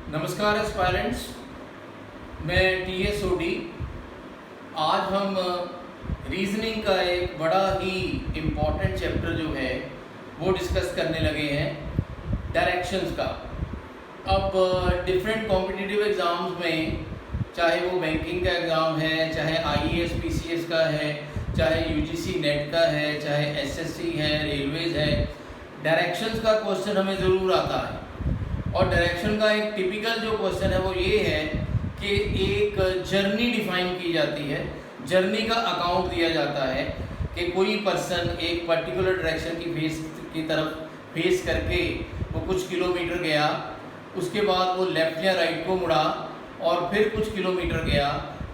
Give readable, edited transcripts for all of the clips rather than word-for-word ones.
नमस्कार एस्पायरेंट्स, मैं TSOD। आज हम रीजनिंग का एक बड़ा ही इम्पॉर्टेंट चैप्टर जो है वो डिस्कस करने लगे हैं, डायरेक्शंस का। अब डिफरेंट कॉम्पिटिटिव एग्ज़ाम्स में, चाहे वो बैंकिंग का एग्ज़ाम है, चाहे IAS PCS का है, चाहे UGC नेट का है, चाहे SSC है, रेलवेज़ है, डायरेक्शंस का क्वेश्चन हमें ज़रूर आता है। और डायरेक्शन का एक टिपिकल जो क्वेश्चन है वो ये है कि एक जर्नी डिफाइन की जाती है, जर्नी का अकाउंट दिया जाता है कि कोई पर्सन एक पर्टिकुलर डायरेक्शन की तरफ फेस करके वो कुछ किलोमीटर गया, उसके बाद वो लेफ़्ट या राइट को मुड़ा और फिर कुछ किलोमीटर गया,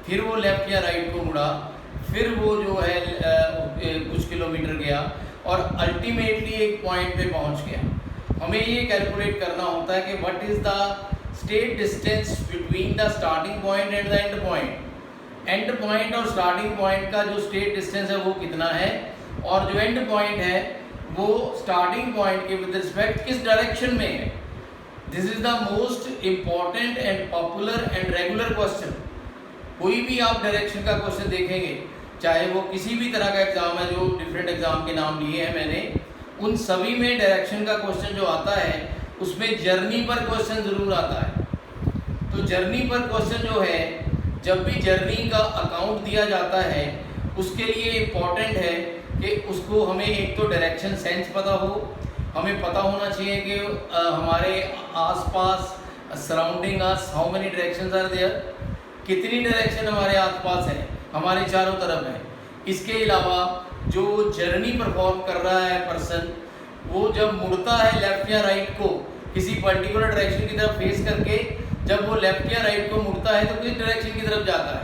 फिर वो लेफ़्ट या राइट को मुड़ा, फिर वो जो है कुछ किलोमीटर गया और अल्टीमेटली एक पॉइंट पे पहुंच गया। हमें ये कैलकुलेट करना होता है कि what is the state distance between the starting point and the end point. And point और स्टार्टिंग पॉइंट का जो स्टेट डिस्टेंस है वो कितना है, और जो एंड पॉइंट है वो स्टार्टिंग पॉइंट के विद रिस्पेक्ट किस डायरेक्शन में है। This is the most important and popular and regular question. कोई भी आप डायरेक्शन का क्वेश्चन देखेंगे, चाहे वो किसी भी तरह का एग्जाम है, जो डिफरेंट एग्जाम के नाम लिए हैं मैंने, उन सभी में डायरेक्शन का क्वेश्चन जो आता है उसमें जर्नी पर क्वेश्चन ज़रूर आता है। तो जर्नी पर क्वेश्चन जो है, जब भी जर्नी का अकाउंट दिया जाता है उसके लिए इम्पॉर्टेंट है कि उसको हमें एक तो डायरेक्शन सेंस पता हो, हमें पता होना चाहिए कि हमारे आसपास surrounding us how many directions are there, कितनी डायरेक्शन हमारे आसपास है, हमारे चारों तरफ है। इसके अलावा जो जर्नी परफॉर्म कर रहा है पर्सन, वो जब मुड़ता है लेफ़्ट या राइट को किसी पर्टिकुलर डायरेक्शन की तरफ फेस करके, जब वो लेफ़्ट या राइट को मुड़ता है तो किस डायरेक्शन की तरफ जाता है।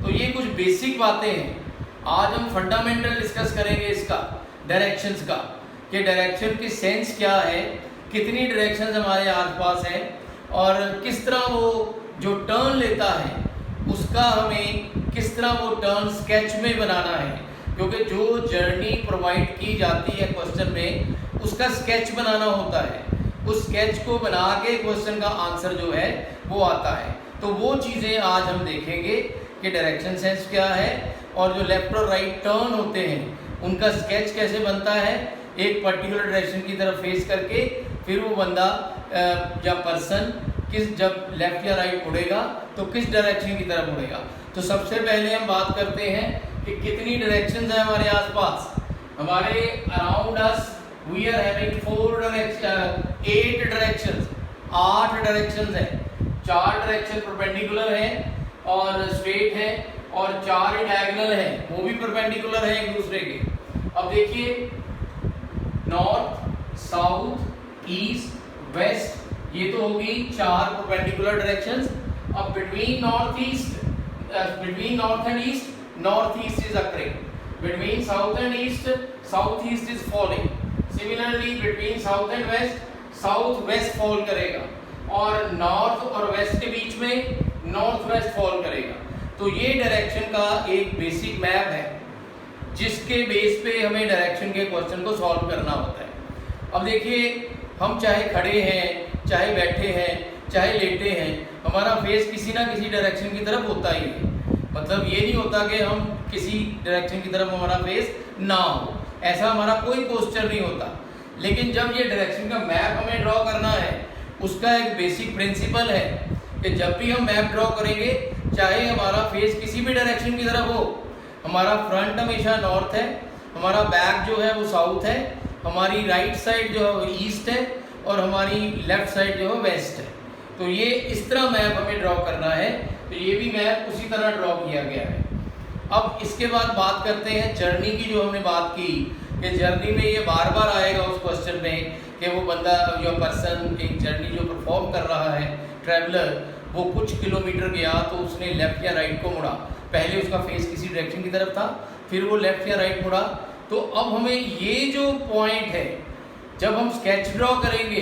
तो ये कुछ बेसिक बातें हैं। आज हम फंडामेंटल डिस्कस करेंगे इसका, डायरेक्शंस का, कि डायरेक्शन की सेंस क्या है, कितनी डायरेक्शंस हमारे आसपास हैं और किस तरह वो जो टर्न लेता है उसका हमें किस तरह वो टर्न स्केच में बनाना है। क्योंकि जो जर्नी प्रोवाइड की जाती है क्वेश्चन में, उसका स्केच बनाना होता है। उस स्केच को बना के क्वेश्चन का आंसर जो है वो आता है। तो वो चीज़ें आज हम देखेंगे कि डायरेक्शन सेंस क्या है और जो लेफ्ट और राइट टर्न होते हैं उनका स्केच कैसे बनता है, एक पर्टिकुलर डायरेक्शन की तरफ फेस करके फिर वो बंदा या पर्सन जब लेफ्ट या राइट मुड़ेगा तो किस डायरेक्शन की तरफ मुड़ेगा। तो सबसे पहले हम बात करते हैं कि कितनी डायरेक्शंस हैं हमारे आसपास। हमारे around us we are having 8 directions, 8 directions हैं। 4 डायरेक्शन परपेंडिकुलर हैं और स्ट्रेट हैं और 4 डायगोनल हैं, वो भी परपेंडिकुलर हैं एक दूसरे के। अब देखिए, नॉर्थ, साउथ, ईस्ट, वेस्ट, ये तो होगी 4 परपेंडिकुलर डायरेक्शंस। अब between north and east, north east is occurring. Between south and east, south east is falling. Similarly between south and west, south west fall करेगा और north और west के बीच में north west fall करेगा। तो ये direction का एक बेसिक मैप है जिसके बेस पे हमें डायरेक्शन के क्वेश्चन को सॉल्व करना होता है। अब देखिए, हम चाहे खड़े हैं, चाहे बैठे हैं, चाहे लेटे हैं, हमारा फेस किसी ना किसी डायरेक्शन की तरफ होता ही है। मतलब ये नहीं होता कि हम किसी डायरेक्शन की तरफ हमारा फेस ना हो, ऐसा हमारा कोई पोस्चर नहीं होता। लेकिन जब ये डायरेक्शन का मैप हमें ड्रॉ करना है, उसका एक बेसिक प्रिंसिपल है कि जब भी हम मैप ड्रॉ करेंगे, चाहे हमारा फेस किसी भी डायरेक्शन की तरफ हो, हमारा फ्रंट हमेशा नॉर्थ है, हमारा बैक जो है वो साउथ है, हमारी राइट साइड जो है वो ईस्ट है और हमारी लेफ्ट साइड जो है वेस्ट है। तो ये इस तरह मैप हमें ड्रॉ करना है। तो ये भी मैप उसी तरह ड्रॉ किया गया है। अब इसके बाद बात करते हैं जर्नी की। जो हमने बात की कि जर्नी में ये बार बार आएगा उस क्वेश्चन में कि वो बंदा जो पर्सन एक जर्नी जो परफॉर्म कर रहा है, ट्रैवलर, वो कुछ किलोमीटर गया तो उसने लेफ़्ट या राइट को मुड़ा। पहले उसका फेस किसी डायरेक्शन की तरफ था, फिर वो लेफ़्ट या राइट मुड़ा। तो अब हमें ये जो पॉइंट है, जब हम स्केच ड्रॉ करेंगे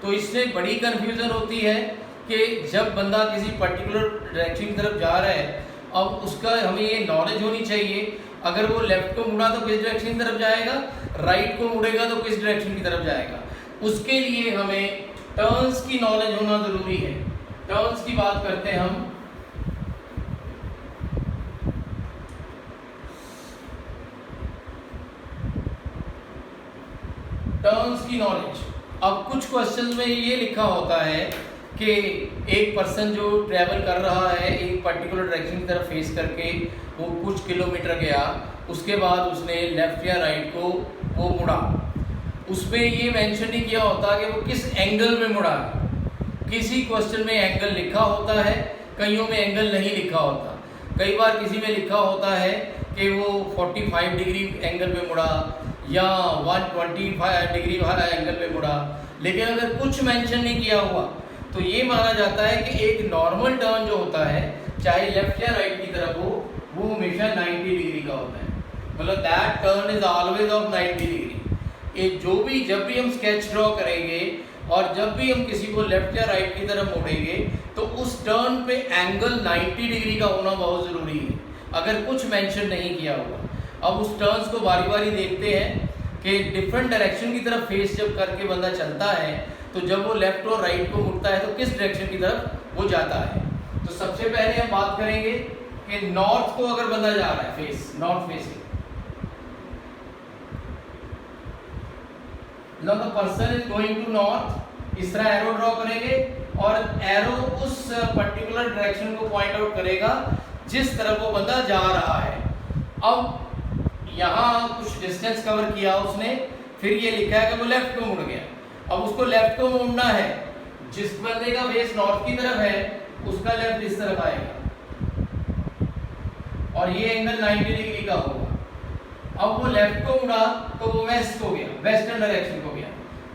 तो इससे बड़ी कन्फ्यूज़न होती है कि जब बंदा किसी पर्टिकुलर डायरेक्शन की तरफ जा रहा है, अब उसका हमें ये नॉलेज होनी चाहिए, अगर वो लेफ्ट को मुड़ा तो किस डायरेक्शन की तरफ जाएगा, राइट को मुड़ेगा तो किस डायरेक्शन की तरफ जाएगा। उसके लिए हमें टर्न्स की नॉलेज होना ज़रूरी है। टर्न्स की बात करते हैं हम। टर्न्स की नॉलेज। अब कुछ क्वेश्चंस में ये लिखा होता है कि एक पर्सन जो ट्रैवल कर रहा है एक पर्टिकुलर डायरेक्शन की तरफ फेस करके वो कुछ किलोमीटर गया, उसके बाद उसने लेफ्ट या राइट को वो मुड़ा। उसमें ये मेंशन नहीं किया होता कि वो किस एंगल में मुड़ा। किसी क्वेश्चन में एंगल लिखा होता है, कईयों में एंगल नहीं लिखा होता। कई बार किसी में लिखा होता है कि वो 45 डिग्री एंगल में मुड़ा या 125 डिग्री एंगल में मुड़ा, लेकिन अगर कुछ मेंशन नहीं किया हुआ तो ये माना जाता है कि एक नॉर्मल टर्न जो होता है चाहे लेफ्ट या राइट की तरफ हो वो हमेशा 90 डिग्री का होता है। मतलब that turn is always of 90 degree. ये जब भी हम स्केच ड्रॉ करेंगे और जब भी हम किसी को लेफ्ट या राइट की तरफ मोड़ेंगे तो उस टर्न पे एंगल 90 डिग्री का होना बहुत ज़रूरी है, अगर कुछ मेंशन नहीं किया हुआ। अब उस टर्न्स को बारी बारी देखते हैं कि डिफरेंट डायरेक्शन की तरफ फेस जब करके बंदा चलता है तो जब वो लेफ्ट और राइट को मुड़ता है तो किस डायरेक्शन की तरफ वो जाता है। तो सबसे पहले हम बात करेंगे कि नॉर्थ को अगर बंदा जा रहा है face, north facing, the person is going to north, इस तरह एरो ड्रॉ करेंगे और एरो उस पर्टिकुलर डायरेक्शन को पॉइंट आउट करेगा जिस तरफ वो बंदा जा रहा है। अब यहाँ कुछ डिस्टेंस कवर किया उसने, फिर ये लिखा है कि वो लेफ्ट को मुड़ गया। अब उसको लेफ्ट को मुड़ना है, जिस बंदे का फेस नॉर्थ की तरफ है उसका लेफ्ट इस तरफ आएगा और ये एंगल 90 डिग्री का होगा। अब वो लेफ्ट को मुड़ा तो वो वेस्ट को गया, वेस्टर्न डायरेक्शन को गया,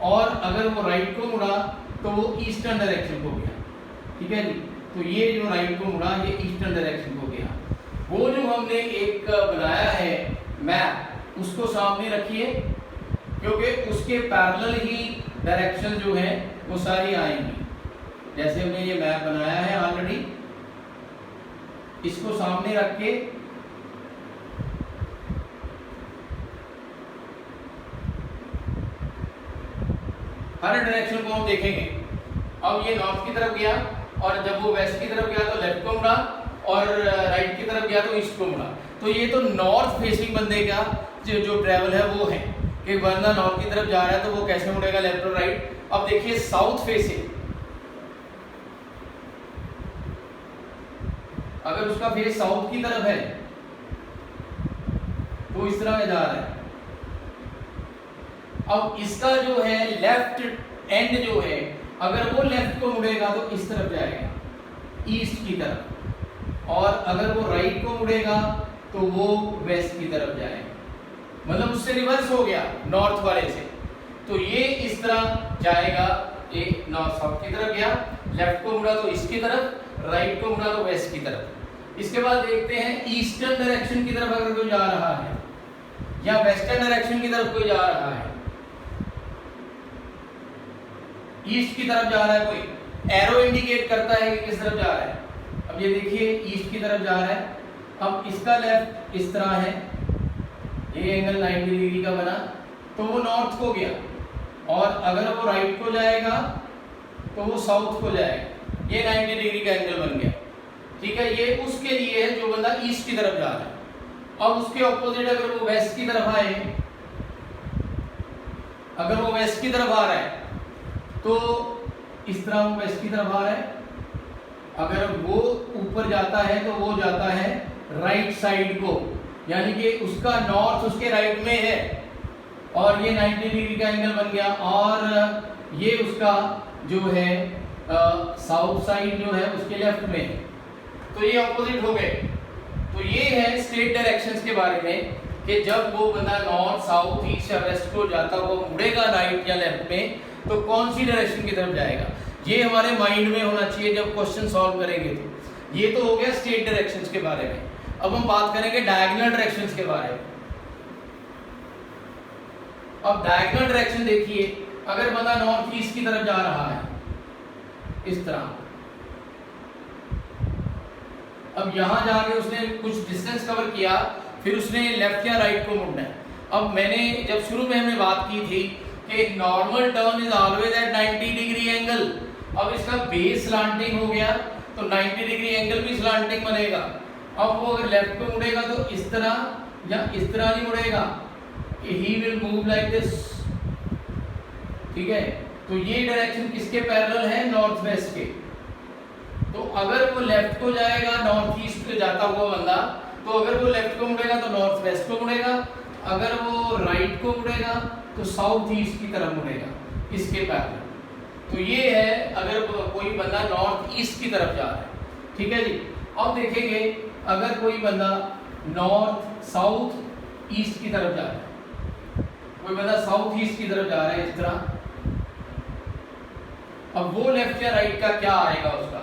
और अगर वो राइट को मुड़ा तो वो ईस्टर्न डायरेक्शन को गया। ठीक है जी, तो ये जो राइट को मुड़ा ये ईस्टर्न डायरेक्शन को गया। वो जो हमने एक बनाया है मैप उसको सामने रखिए, क्योंकि उसके पैरेलल ही डायरेक्शन जो है वो सारी आएंगी। जैसे हमने ये मैप बनाया है ऑलरेडी, इसको सामने रख के हर डायरेक्शन को हम देखेंगे। अब ये नॉर्थ की तरफ गया और जब वो वेस्ट की तरफ गया तो लेफ्ट को मुड़ा और राइट की तरफ गया तो ईस्ट को मुड़ा। तो ये तो नॉर्थ फेसिंग बंदे का जो ट्रैवल है वो है कि बंदा नॉर्थ की तरफ जा रहा है तो वो कैसे मुड़ेगा, लेफ्ट और राइट। अब देखिए साउथ फेसिंग, अगर उसका फेस साउथ की तरफ है तो इस तरह जा रहा है। अब इसका जो है लेफ्ट एंड जो है अगर वो लेफ्ट को मुड़ेगा तो इस तरफ जाएगा, ईस्ट की तरफ, और अगर वो राइट को मुड़ेगा तो वो वेस्ट की तरफ जाएगा। मतलब उससे रिवर्स हो गया नॉर्थ वाले से। तो ये इस तरह जाएगा, एक नॉर्थ साउथ की तरफ गया, लेफ्ट को मुड़ा तो इसकी तरफ, राइट को मुड़ा तो वेस्ट की तरफ। इसके बाद देखते हैं ईस्टर्न डायरेक्शन की तरफ अगर कोई जा रहा है या वेस्टर्न डायरेक्शन की तरफ कोई जा रहा है, ईस्ट की तरफ जा रहा है कोई, एरो इंडिकेट करता है कि किस तरफ जा रहा है। अब ये देखिए ईस्ट की तरफ जा रहा है। अब इसका लेफ्ट इस तरह है, ये एंगल 90 डिग्री का बना तो वो नॉर्थ को गया, और अगर वो राइट को जाएगा तो वो साउथ को जाएगा। ये 90 डिग्री का एंगल बन गया। ठीक है, ये उसके लिए है जो बंदा ईस्ट की तरफ जा रहा है। अब उसके ऑपोजिट अगर वो वेस्ट की तरफ आए, अगर वो वेस्ट की तरफ आ रहा है तो इस तरह वो वेस्ट की तरफ आ रहा है। अगर वो ऊपर जाता है तो वो जाता है राइट साइड को, यानी कि उसका नॉर्थ उसके राइट में है और ये 90 डिग्री का एंगल बन गया, और ये उसका जो है साउथ साइड जो है उसके लेफ्ट में, तो ये ऑपोजिट हो गए। तो ये है स्टेट डायरेक्शंस के बारे में कि जब वो बंदा नॉर्थ साउथ ईस्ट या वेस्ट को जाता हुआ मुड़ेगा राइट या लेफ्ट में तो कौन सी डायरेक्शन की तरफ जाएगा। ये हमारे माइंड में होना चाहिए जब क्वेश्चन सॉल्व करेंगे। तो ये तो हो गया स्टेट डायरेक्शंस के बारे में। अब हम बात करेंगे डायगोनल डायरेक्शंस के बारे में। अब डायगोनल डायरेक्शन देखिए, अगर बंदा नॉर्थ ईस्ट की तरफ जा रहा है इस तरह, अब यहां जाके उसने कुछ डिस्टेंस कवर किया, फिर उसने लेफ्ट या राइट को मुड़ना है। अब मैंने जब शुरू में हमने बात की थी कि normal turn is always at 90 degree angle, अब इसका बेस स्लांटिंग हो गया तो 90 डिग्री एंगल भी स्लांटिंग बनेगा। अब वो अगर लेफ्ट को मुड़ेगा तो इस तरह या इस तरह नहीं मुड़ेगा, he will move like this, ठीक है। तो ये डायरेक्शन किसके पैरेलल है, नॉर्थ वेस्ट के। तो अगर वो लेफ्ट को जाएगा, नॉर्थ ईस्ट पे जाता हुआ बंदा, तो अगर वो लेफ्ट को मुड़ेगा तो नॉर्थ वेस्ट को मुड़ेगा, अगर वो राइट को मुड़ेगा तो साउथ ईस्ट की तरफ मुड़ेगा, इसके पैरेलल। तो ये है अगर कोई बंदा नॉर्थ ईस्ट की तरफ जा रहा है, ठीक है जी। अब देखेंगे अगर कोई बंदा नॉर्थ साउथ ईस्ट की तरफ जा रहा है, कोई बंदा साउथ ईस्ट की तरफ जा रहा है इस तरह, अब वो लेफ्ट या राइट का क्या आएगा उसका,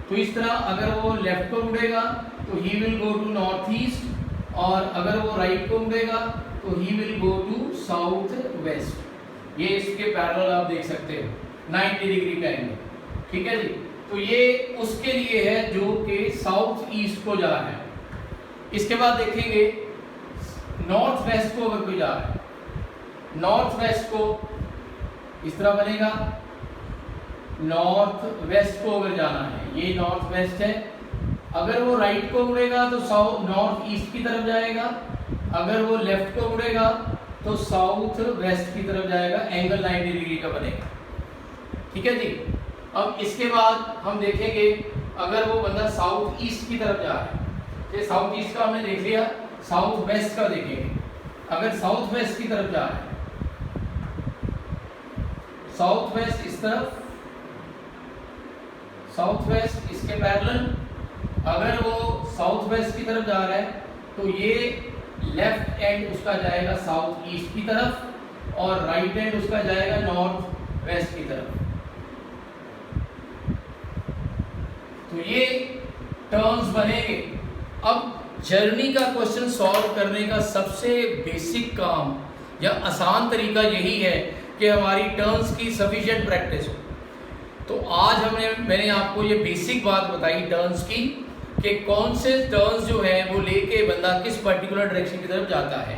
तो इस तरह अगर वो लेफ्ट को मुड़ेगा तो he will go to north east, और अगर वो राइट को मुड़ेगा तो he will go to south west. ये इसके पैरेलल आप देख सकते हो 90 डिग्री का एंगल, ठीक है जी। तो ये उसके लिए है जो कि साउथ ईस्ट को जा रहा है। इसके बाद देखेंगे नॉर्थ वेस्ट को अगर कोई जा रहा है, नॉर्थ वेस्ट को इस तरह बनेगा, नॉर्थ वेस्ट को अगर जाना है, ये नॉर्थ वेस्ट है, अगर वो राइट को मुड़ेगा तो साउथ नॉर्थ ईस्ट की तरफ जाएगा, अगर वो लेफ्ट को मुड़ेगा तो साउथ वेस्ट की तरफ जाएगा, एंगल 90 डिग्री का बनेगा, ठीक है जी। अब इसके बाद हम देखेंगे अगर वो बंदा साउथ ईस्ट की तरफ जा रहा है, ये साउथ ईस्ट का हमने देख लिया, साउथ वेस्ट का देखेंगे। अगर साउथ वेस्ट की तरफ जा रहा है, साउथ वेस्ट इस तरफ, साउथ वेस्ट इसके पैरेलल, अगर वो साउथ वेस्ट की तरफ जा रहा है तो ये लेफ्ट एंड उसका जाएगा साउथ ईस्ट की तरफ और राइट एंड उसका जाएगा नॉर्थ वेस्ट की तरफ। तो ये टर्म्स बनेंगे। अब जर्नी का क्वेश्चन सॉल्व करने का सबसे बेसिक काम या आसान तरीका यही है कि हमारी टर्म्स की सफिशिएंट प्रैक्टिस हो। तो आज मैंने आपको ये बेसिक बात बताई टर्न्स की कि कौन से टर्न्स जो है वो लेके बंदा किस पर्टिकुलर डायरेक्शन की तरफ जाता है।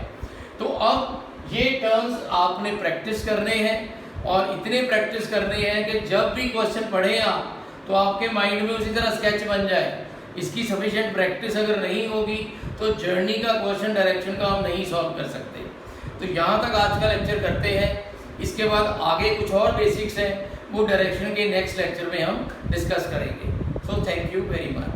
तो अब ये टर्न्स आपने प्रैक्टिस करने हैं और इतने प्रैक्टिस करने हैं कि जब भी क्वेश्चन पढ़े आप तो आपके माइंड में उसी तरह स्केच बन जाए। इसकी सफिशिएंट प्रैक्टिस अगर नहीं होगी तो जर्नी का क्वेश्चन डायरेक्शन का हम नहीं सॉल्व कर सकते। तो यहाँ तक आज का लेक्चर करते हैं, इसके बाद आगे कुछ और बेसिक्स हैं वो डायरेक्शन के नेक्स्ट लेक्चर में हम डिस्कस करेंगे। So thank you very much.